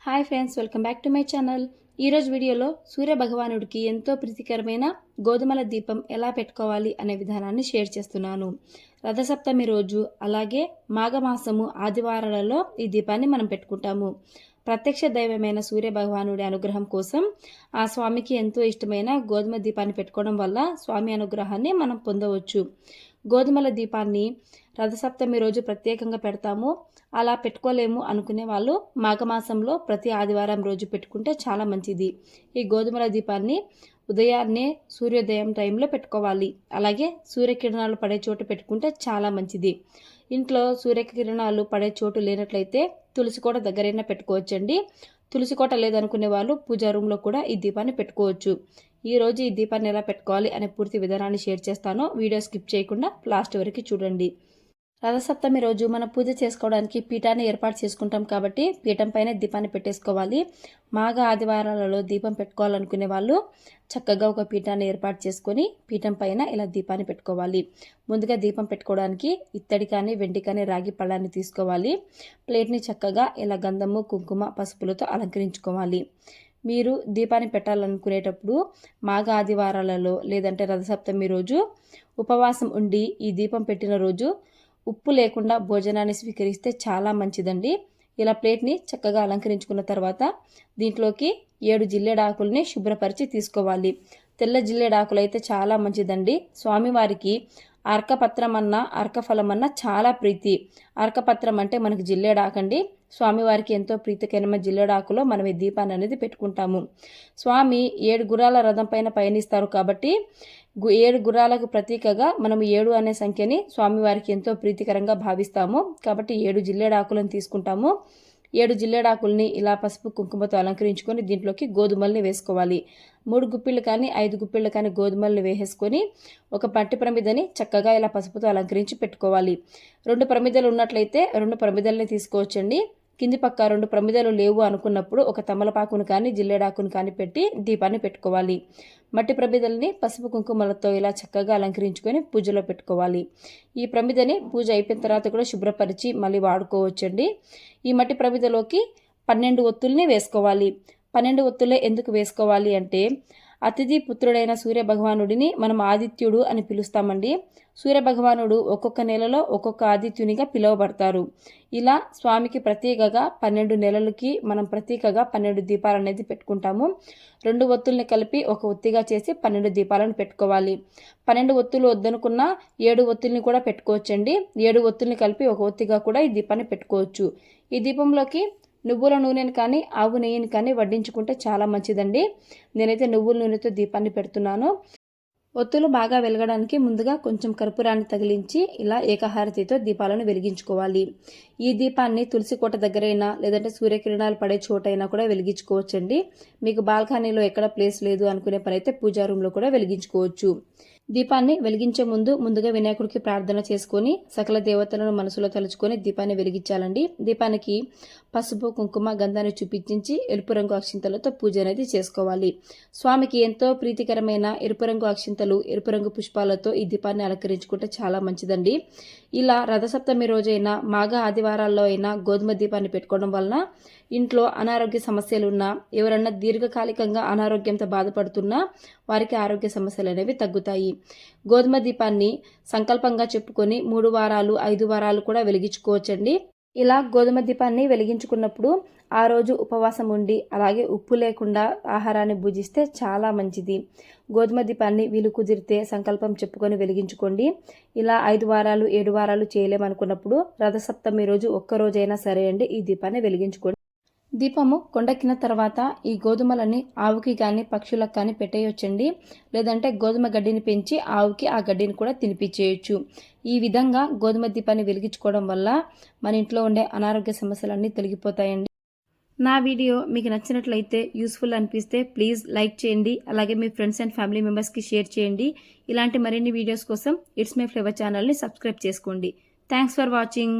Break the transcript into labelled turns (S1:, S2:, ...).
S1: Hi friends, welcome back to my channel. ఈరోజు వీడియోలో సూర్య భగవానుడికి ఎంతో ప్రీతికరమైన గోధుమల దీపం ఎలా పెట్టుకోవాలి అనే విధానాన్ని షేర్ చేస్తున్నాను. రథసప్తమి రోజు అలాగే మాఘమాసము ఆదివారాలలో ఈ దీపాన్ని మనం పెట్టుకుంటాము. ప్రత్యక్ష దైవమైన సూర్య భగవానుడి అనుగ్రహం కోసం ఆ స్వామికి ఎంతో ఇష్టమైన గోధుమ దీపాన్ని పెట్టుకోవడం వల్ల స్వామి అనుగ్రహాన్ని మనం పొందవచ్చు. గోధుమల దీపాన్ని రథసప్తమి రోజు ప్రత్యేకంగా పెడతాము. అలా పెట్టుకోలేము అనుకునే వాళ్ళు మాఘమాసంలో ప్రతి ఆదివారం రోజు పెట్టుకుంటే చాలా మంచిది. ఈ గోధుమల దీపాన్ని ఉదయాన్నే సూర్యోదయం టైంలో పెట్టుకోవాలి. అలాగే సూర్యకిరణాలు పడే చోటు పెట్టుకుంటే చాలా మంచిది. ఇంట్లో సూర్యకిరణాలు పడే చోటు లేనట్లయితే తులసి కోట దగ్గరైనా పెట్టుకోవచ్చండి. తులసి కోట లేదనుకునే వాళ్ళు పూజా రూమ్లో కూడా ఈ దీపాన్ని పెట్టుకోవచ్చు. ఈరోజు ఈ దీపాన్ని ఎలా పెట్టుకోవాలి అనే పూర్తి విధానాన్ని షేర్ చేస్తాను. వీడియో స్కిప్ చేయకుండా లాస్ట్ వరకు చూడండి. రథసప్తమి రోజు మనం పూజ చేసుకోవడానికి పీఠాన్ని ఏర్పాటు చేసుకుంటాం కాబట్టి పీఠం పైన దీపాన్ని పెట్టేసుకోవాలి. మాఘ ఆదివారాలలో దీపం పెట్టుకోవాలనుకునే వాళ్ళు చక్కగా ఒక పీఠాన్ని ఏర్పాటు చేసుకొని పీఠం పైన ఇలా దీపాన్ని పెట్టుకోవాలి. ముందుగా దీపం పెట్టుకోవడానికి ఇత్తడి కానీ వెండి కానీ రాగి పళ్ళాన్ని తీసుకోవాలి. ప్లేట్ని చక్కగా ఇలా గంధము కుంకుమ పసుపులతో అలంకరించుకోవాలి. మీరు దీపాన్ని పెట్టాలనుకునేటప్పుడు మాఘ ఆదివారాలలో లేదంటే రథసప్తమి రోజు ఉపవాసం ఉండి ఈ దీపం పెట్టిన రోజు ఉప్పు లేకుండా భోజనాన్ని స్వీకరిస్తే చాలా మంచిదండి. ఇలా ప్లేట్ని చక్కగా అలంకరించుకున్న తర్వాత దీంట్లోకి 7 జిల్లేడాకుల్ని శుభ్రపరిచి తీసుకోవాలి. తెల్ల జిల్లేడాకులు అయితే చాలా మంచిదండి. స్వామివారికి అర్కపత్రం అన్న అర్కఫలం అన్న చాలా ప్రీతి. అర్కపత్రం అంటే మనకి జిల్లేడాకండి. స్వామివారికి ఎంతో ప్రీతికరమైన జిల్లేడాకులో మనం ఈ దీపాన్ని అనేది పెట్టుకుంటాము. స్వామి 7 గుర్రాల రథం పైన పయనిస్తారు కాబట్టి 7 గుర్రాలకు ప్రతీకగా మనం 7 అనే సంఖ్యని స్వామివారికి ఎంతో ప్రీతికరంగా భావిస్తాము. కాబట్టి 7 జిల్లేడాకులను తీసుకుంటాము. 7 జిల్లేడాకుల్ని ఇలా పసుపు కుంకుమతో అలంకరించుకొని దీంట్లోకి గోధుమల్ని వేసుకోవాలి. 3 గుప్పిళ్ళు కానీ 5 గుప్పిళ్ళు కానీ గోధుమల్ని వేసేసుకొని ఒక పట్టి ప్రమిదని చక్కగా ఇలా పసుపుతో అలంకరించి పెట్టుకోవాలి. 2 ప్రమిదలు ఉన్నట్లయితే 2 ప్రమిదల్ని తీసుకోవచ్చండి. కింది పక్క 2 ప్రమిదలు లేవు అనుకున్నప్పుడు ఒక తమలపాకును కానీ జిల్లేడాకును కానీ పెట్టి దీపాన్ని పెట్టుకోవాలి. మట్టి ప్రమిదల్ని పసుపు కుంకుమలతో ఇలా చక్కగా అలంకరించుకొని పూజలో పెట్టుకోవాలి. ఈ ప్రమిదని పూజ అయిపోయిన తర్వాత కూడా శుభ్రపరిచి మళ్ళీ వాడుకోవచ్చండి. ఈ మట్టి ప్రమిదలోకి 12 ఒత్తుల్ని వేసుకోవాలి. 12 ఒత్తులే ఎందుకు వేసుకోవాలి అంటే అతిథి పుత్రుడైన సూర్య భగవానుడిని మనం ఆదిత్యుడు అని పిలుస్తామండి. సూర్య భగవానుడు ఒక్కొక్క నెలలో ఒక్కొక్క ఆదిత్యునిగా పిలువబడతారు. ఇలా స్వామికి ప్రత్యేకగా 12 నెలలకి మనం ప్రత్యేకగా 12 దీపాలు అనేది పెట్టుకుంటాము. 2 ఒత్తుల్ని కలిపి ఒక ఒత్తిగా చేసి 12 దీపాలను పెట్టుకోవాలి. 12 ఒత్తులు వద్దనుకున్న 7 ఒత్తుల్ని కూడా పెట్టుకోవచ్చండి. 7 ఒత్తుల్ని కలిపి ఒక ఒత్తిగా కూడా ఈ దీపాన్ని పెట్టుకోవచ్చు. ఈ దీపంలోకి నువ్వుల నూనెని కానీ ఆవు నెయ్యిని కానీ వడ్డించుకుంటే చాలా మంచిదండి. నేనైతే నువ్వుల నూనెతో దీపాన్ని పెడుతున్నాను. ఒత్తులు బాగా వెలగడానికి ముందుగా కొంచెం కర్పూరాన్ని తగిలించి ఇలా ఏకహారతితో దీపాలను వెలిగించుకోవాలి. ఈ దీపాన్ని తులసి కోట దగ్గరైనా లేదంటే సూర్యకిరణాలు పడే చోటైనా కూడా వెలిగించుకోవచ్చండి. మీకు బాల్కనీలో ఎక్కడ ప్లేస్ లేదు అనుకునే పని అయితే పూజా రూమ్లో కూడా వెలిగించుకోవచ్చు. దీపాన్ని వెలిగించే ముందుగా వినాయకుడికి ప్రార్థన చేసుకొని సకల దేవతలను మనసులో తలుచుకొని దీపాన్ని వెలిగించాలండి. దీపానికి పసుపు కుంకుమ గంధాన్ని చూపించి ఎరుపు రంగు అక్షింతలతో పూజ అనేది చేసుకోవాలి. స్వామికి ఎంతో ప్రీతికరమైన ఎరుపు రంగు అక్షింతలు ఎరుపు రంగు పుష్పాలతో ఈ దీపాన్ని అలంకరించుకుంటే చాలా మంచిదండి. ఇలా రథసప్తమి రోజైనా మాఘ ఆదివారాల్లో అయినా గోధుమ దీపాన్ని పెట్టుకోవడం వలన ఇంట్లో అనారోగ్య సమస్యలు ఉన్నా ఎవరన్నా దీర్ఘకాలికంగా అనారోగ్యంతో బాధపడుతున్నా వారికి ఆరోగ్య సమస్యలు అనేవి తగ్గుతాయి. గోధుమ దీపాన్ని సంకల్పంగా చెప్పుకొని 3 వారాలు 5 వారాలు కూడా వెలిగించుకోవచ్చండి. ఇలా గోధుమ దీపాన్ని వెలిగించుకున్నప్పుడు ఆ రోజు ఉపవాసం ఉండి అలాగే ఉప్పు లేకుండా ఆహారాన్ని భుజిస్తే చాలా మంచిది. గోధుమ దీపాన్ని వీలు కుదిరితే సంకల్పం చెప్పుకొని వెలిగించుకోండి. ఇలా 5 వారాలు 7 వారాలు చేయలేమనుకున్నప్పుడు రథసప్తమి రోజు ఒక్కరోజైనా సరే అండి ఈ దీపాన్ని వెలిగించుకోండి. దీపము కొండెక్కిన తర్వాత ఈ గోధుమలని ఆవుకి కానీ పక్షులకు కానీ పెట్టేయొచ్చండి. లేదంటే గోధుమ గడ్డిని పెంచి ఆవుకి ఆ గడ్డిని కూడా తినిపించేయచ్చు. ఈ విధంగా గోధుమ దీపాన్ని వెలిగించుకోవడం వల్ల మన ఇంట్లో ఉండే అనారోగ్య సమస్యలన్నీ తొలగిపోతాయండి. నా వీడియో మీకు నచ్చినట్లయితే యూస్ఫుల్ అనిపిస్తే ప్లీజ్ లైక్ చేయండి. అలాగే మీ ఫ్రెండ్స్ అండ్ ఫ్యామిలీ మెంబర్స్కి షేర్ చేయండి. ఇలాంటి మరిన్ని వీడియోస్ కోసం ఇట్స్ మై ఫ్లేవర్ ఛానల్ని సబ్స్క్రైబ్ చేసుకోండి. Thanks for watching.